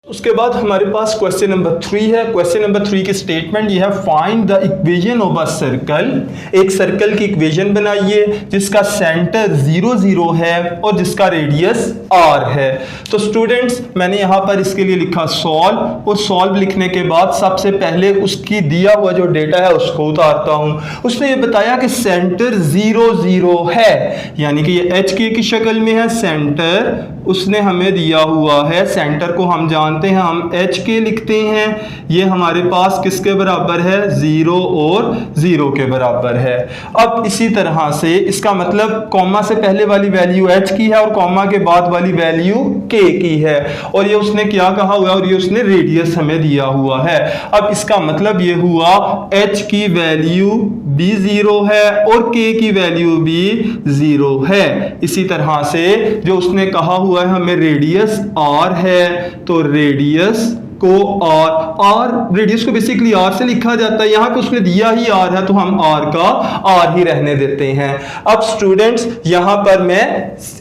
उसके बाद हमारे पास क्वेश्चन नंबर 3 है। क्वेश्चन नंबर 3 की स्टेटमेंट ये है, find the equation of a circle. एक सर्कल की इक्वेशन बनाइए जिसका सेंटर 0 0 है और जिसका रेडियस r है। तो स्टूडेंट्स मैंने यहाँ पर इसके लिए लिखा सॉल्व, और सॉल्व लिखने के बाद सबसे पहले उसकी दिया हुआ जो डेटा है उसको उतारता हूँ। उसने ये बताया कि सेंटर 0 0 है, यानी कि ये HK की शक्ल में है। सेंटर उसने हमें दिया हुआ है, सेंटर को हम जानते हैं, हम HK लिखते हैं। ये हमारे पास किसके बराबर है? 0 और 0 के बराबर है। अब इसी तरह से इसका मतलब कॉमा से पहले वाली वैल्यू H की है और कॉमा के बाद वाली वैल्यू K की है, और ये उसने क्या कहा हुआ है, और ये उसने रेडियस हमें दिया हुआ है। अब इसका मतलब ये हुआ H की वैल्यू भी 0 है और K की वैल्यू भी 0 है। इसी तरह से जो उसने कहा हुआ है हमें रेडियस r है, तो रेडियस को r रेडियस को बेसिकली r से लिखा जाता है। यहाँ पे उसने दिया ही r है तो हम r का r ही रहने देते हैं। अब स्टूडेंट्स यहाँ पर मैं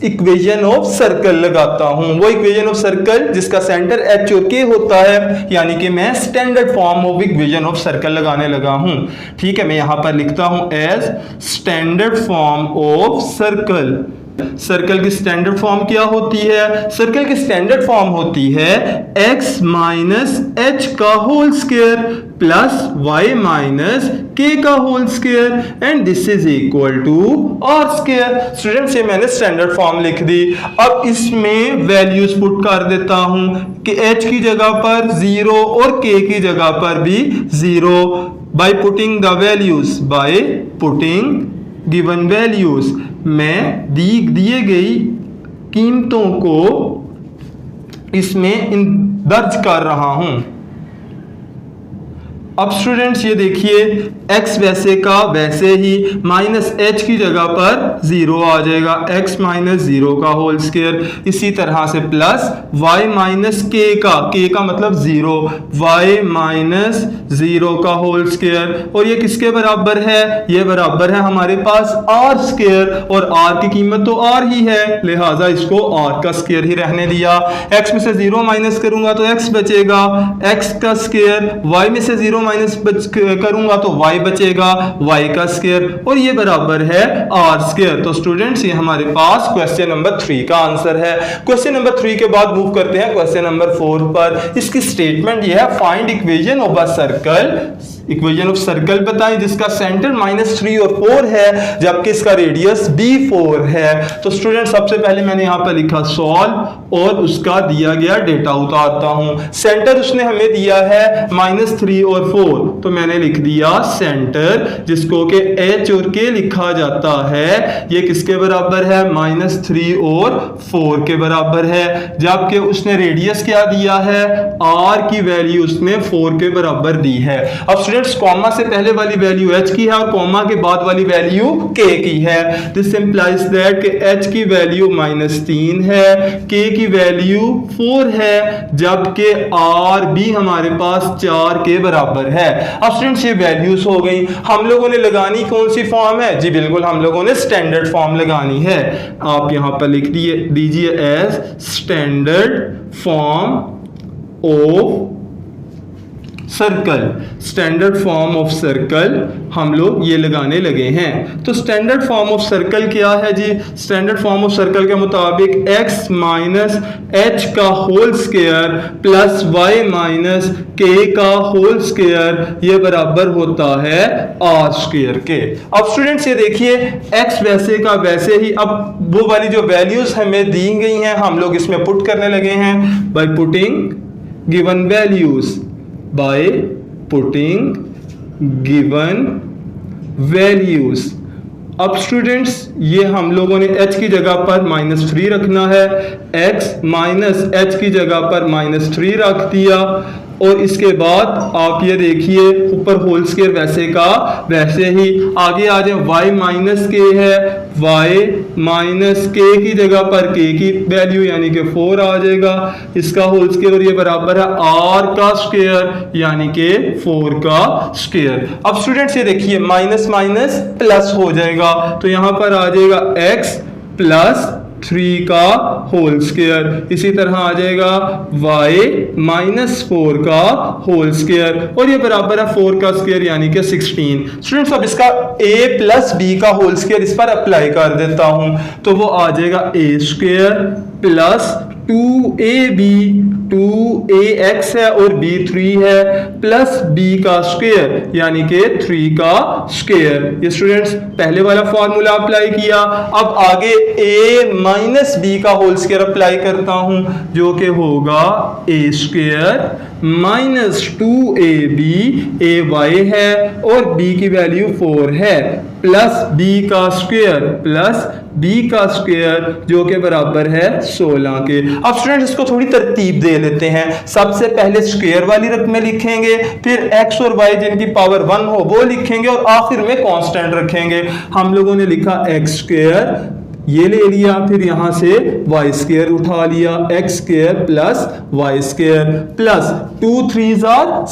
इक्वेशन ऑफ सर्कल लगाता हूँ, वो इक्वेशन ऑफ सर्कल जिसका सेंटर h और k होता है, यानी कि मैं standard form of equation of circle लगाने लगा हूँ। ठीक है, मैं यहाँ पर लिखता हूँ as standard form of circle. Circle की स्टैंडर्ड फॉर्म क्या होती है? सर्कल की स्टैंडर्ड फॉर्म होती है x माइनस h का whole square plus y minus k का whole square and this is equal to r square. Students ये मैंने स्टैंडर्ड फॉर्म लिख दी। अब इसमें वैल्यूज पुट कर देता हूं कि h की जगह पर 0 और k की जगह पर भी 0 by putting the values, by putting given values. मैं दिए गई कीमतों को इसमें दर्ज कर रहा हूं। अब स्टूडेंट्स ये देखिए x वैसे का वैसे ही, माइनस h की जगह पर 0 आ जाएगा, x माइनस 0 का होल स्क्वायर। इसी तरह से प्लस y माइनस k का मतलब 0, y माइनस 0 का होल स्क्वायर। और ये किसके बराबर है? ये बराबर है हमारे पास r स्क्वायर, और r की कीमत तो r ही है, लिहाजा इसको r का स्क्वायर ही रहने दिया। x में से 0 माइनस करूंगा तो x बचेगा, x का स्क्वायर, y में से 0 माइनस करूंगा तो y बचेगा, y का स्क्वायर, और ये बराबर है r स्क्वायर। तो स्टूडेंट्स ये हमारे पास क्वेश्चन नंबर 3 का आंसर है। क्वेश्चन नंबर 3 के बाद मूव करते हैं क्वेश्चन नंबर 4 पर। इसकी स्टेटमेंट ये है, find equation of a circle. Equation of circle बताएं जिसका सेंटर -3 और 4 है, जबकि इसका रेडियस भी 4 है। तो स्टूडेंट सबसे पहले मैंने यहाँ पर लिखा सॉल्व और उसका दिया गया डेटा उतारता हूँ। सेंटर उसने हमें दिया है -3 और 4, तो मैंने लिख दिया सेंटर, जिसको कि h और k लिखा जाता है, ये किसके बराबर है? -3 और 4 के बराबर है। जबकि उसने रेडियस क्या दिया है? r की वैल्यू उसने 4 के बराबर दी है। अब कॉमा से पहले वाली वैल्यू h की है और कॉमा के बाद वाली वैल्यू k की है। दिस इंप्लाइज दैट कि h की वैल्यू -3 है, k की वैल्यू 4 है, जबकि r भी हमारे पास 4 के बराबर है। अब स्टूडेंट्स ये वैल्यूज हो गई। हम लोगों ने लगानी कौन सी फॉर्म है? जी बिल्कुल, हम लोगों ने स्टैंडर्ड फॉर्म लगानी है। आप यहां पर लिख दीजिए as standard form of circle. Standard form of circle हम लोग ये लगाने लगे हैं। तो स्टैंडर्ड फॉर्म ऑफ सर्कल क्या है जी? स्टैंडर्ड फॉर्म ऑफ सर्कल के मुताबिक x माइनस h का whole square plus y minus k का होल स्क्वायर, ये बराबर होता है r स्क्वायर के। अब स्टूडेंट्स ये देखिए x वैसे का वैसे ही, अब वो वाली जो वैल्यूज हमें दी गई हैं हम लोग इसमें पुट करने लगे हैं by putting given values, by putting given values। अब स्टूडेंट्स ये हम लोगों ने h की जगह पर -3 रखना है, x माइनस h की जगह पर -3 रख दिया, और इसके बाद आप ये देखिए ऊपर होल स्क्वायर वैसे का वैसे ही। आगे आ जाए y माइनस के है, y माइनस के की जगह पर k की वैल्यू यानी कि 4 आ जाएगा, इसका होल स्क्वायर, और ये बराबर है r का स्क्वायर यानी कि 4 का स्क्वायर। अब स्टूडेंट्स ये देखिए माइनस माइनस प्लस हो जाएगा, तो यहां पर आ जाएगा x प्लस 3 का होल स्क्वायर। इसी तरह आ जाएगा y -4 का होल स्क्वायर और ये बराबर है 4 का स्क्वायर यानी कि 16। स्टूडेंट्स अब इसका a प्लस b का होल स्क्वायर इस पर अप्लाई कर देता हूं तो वो आ जाएगा a square plus 2ab 2ax है और b 3 है प्लस b का स्क्वायर यानी कि 3 का स्क्वायर। ये स्टूडेंट्स पहले वाला फॉर्मूला अप्लाई किया। अब आगे a माइनस b का होल स्क्वायर अप्लाई करता हूं जो कि होगा a square minus 2ab ay है और b की वैल्यू 4 है प्लस b का स्क्वायर जो कि बराबर है 16 के। अब स्टूडेंट्स इसको थोड़ी तरतीब दे लेते हैं। सबसे पहले स्क्वायर वाली रकमें लिखेंगे, फिर x और y जिनकी पावर 1 हो वो लिखेंगे और आखिर में कांस्टेंट रखेंगे। हम लोगों ने लिखा x स्क्वायर ये ले लिया, फिर यहां से वाई स्क्वायर उठा लिया, X square plus Y square plus 2 3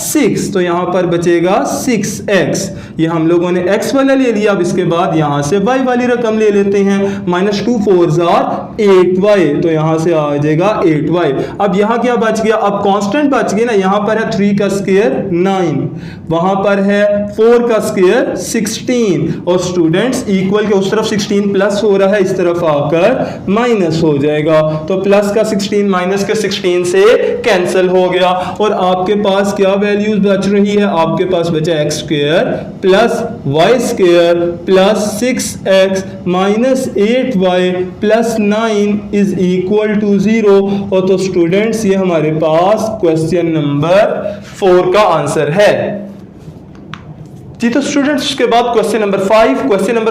6 तो यहां पर बचेगा 6x। ये हम लोगों ने x वाला ले लिया। अब इसके बाद यहां से y वाली रकम ले लेते हैं, -2 4 8y तो यहां से आ जाएगा 8y। अब यहां क्या बच गया? अब कांस्टेंट बच गया ना, यहां पर है 3 का स्क्वायर 9, वहां पर है 4 का स्क्वायर 16 और स्टूडेंट्स इक्वल के उस तरफ 16 प्लस हो रहा है, इस तरफ आकर माइनस हो जाएगा। तो प्लस का 16 माइनस के 16 से कैंसिल हो गया और आपके पास क्या वैल्यूज बच रही है? आपके पास बचा X square plus Y square plus 6x minus 8y plus 9 is equal to 0। और तो स्टूडेंट्स ये हमारे पास क्वेश्चन नंबर 4 का आंसर है जी। तो स्टूडेंट्स उसके बाद क्वेश्चन नंबर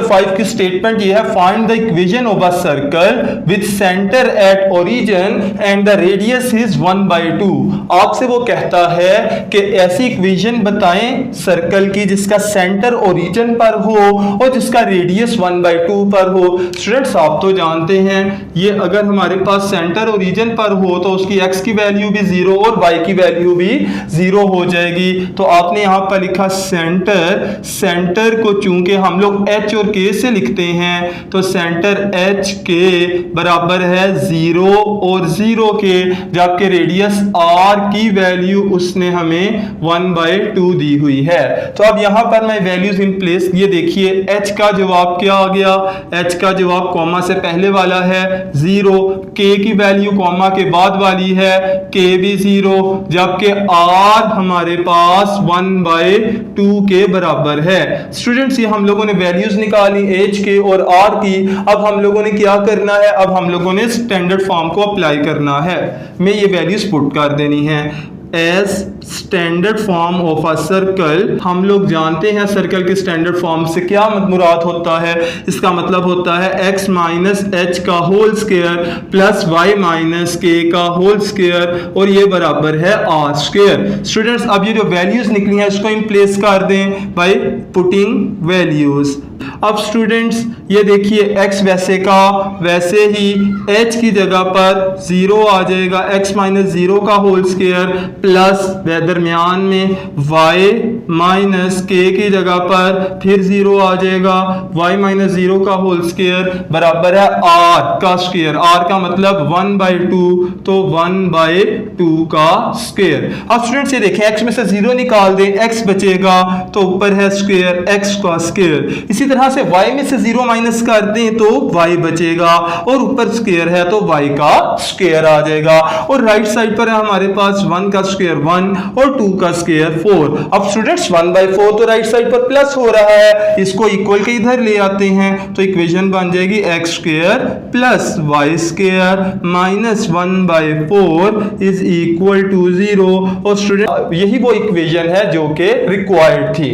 5 की स्टेटमेंट ये है, find the equation of a circle with centre at origin and the radius is 1/2। आपसे वो कहता है कि ऐसी इक्वेशन बताएं सर्कल की जिसका सेंटर ओरिजिन पर हो और जिसका रेडियस 1/2 पर हो। स्टूडेंट्स आप तो जानते हैं ये अगर हमारे पास सेंटर ओरिजिन पर हो तो उसकी x की वैल्यू भी 0 और y की वैल्यू भी 0 हो जाएगी। तो आपने यहां पर लिखा सेंटर को चूंकि हम लोग h और k से लिखते हैं तो सेंटर h के बराबर है 0 और 0 के, जबकि रेडियस r की वैल्यू उसने हमें 1/2 दी हुई है। तो अब यहां पर मैं वैल्यूज इन प्लेस, ये देखिए h का जवाब क्या आ गया? h का जवाब कॉमा से पहले वाला है 0, k की वैल्यू कॉमा के बाद वाली है k भी 0, जबकि r हमारे पास 1/2 के बराबर है। स्टूडेंट्स ये हम लोगों ने वैल्यूज निकाली h के और r की। अब हम लोगों ने क्या करना है? अब हम लोगों ने स्टैंडर्ड फॉर्म को अप्लाई करना है। मैं ये वैल्यूज पुट कर देनी है as standard form of a circle. हम लोग जानते हैं सर्कल के स्टैंडर्ड फॉर्म से क्या मुराद होता है। इसका मतलब होता है x माइनस एच का whole square plus y minus K का होल स्क्वायर और ये बराबर है r स्क्वायर। स्टूडेंट्स अब ये जो वैल्यूज निकली हैं इसको इन प्लेस कर दें बाय पुटिंग वैल्यूज। अब स्टूडेंट्स ये देखिए x वैसे का वैसे ही h की जगह पर 0 आ जाएगा, x माइनस 0 का होल स्क्वायर प्लस दरमियान में y माइनस k की जगह पर फिर 0 आ जाएगा, y माइनस 0 का होल स्क्वायर बराबर है r का स्क्वायर। r का मतलब 1/2 तो 1/2 का स्क्वायर। अब स्टूडेंट्स ये देखें x में से 0 निकाल दें, x बचेगा तो ऊपर है स्क्वायर x का स्क्वायर। इसी तरह से y में से 0 माइनस कर दें तो y बचेगा और ऊपर स्क्वायर है तो y का स्क्वायर आ जाएगा। और राइट साइड पर है हमारे पास 1 का स्क्वायर 1 और 2 का स्क्वायर 4। अब स्टूडेंट्स 1/4 तो राइट साइड पर प्लस हो रहा है, इसको इक्वल के इधर ले आते हैं तो इक्वेशन बन जाएगी x square plus y square minus 1/4 is equal to 0। और स्टूडेंट यही वो इक्वेशन है जो कि रिक्वायर्ड थी।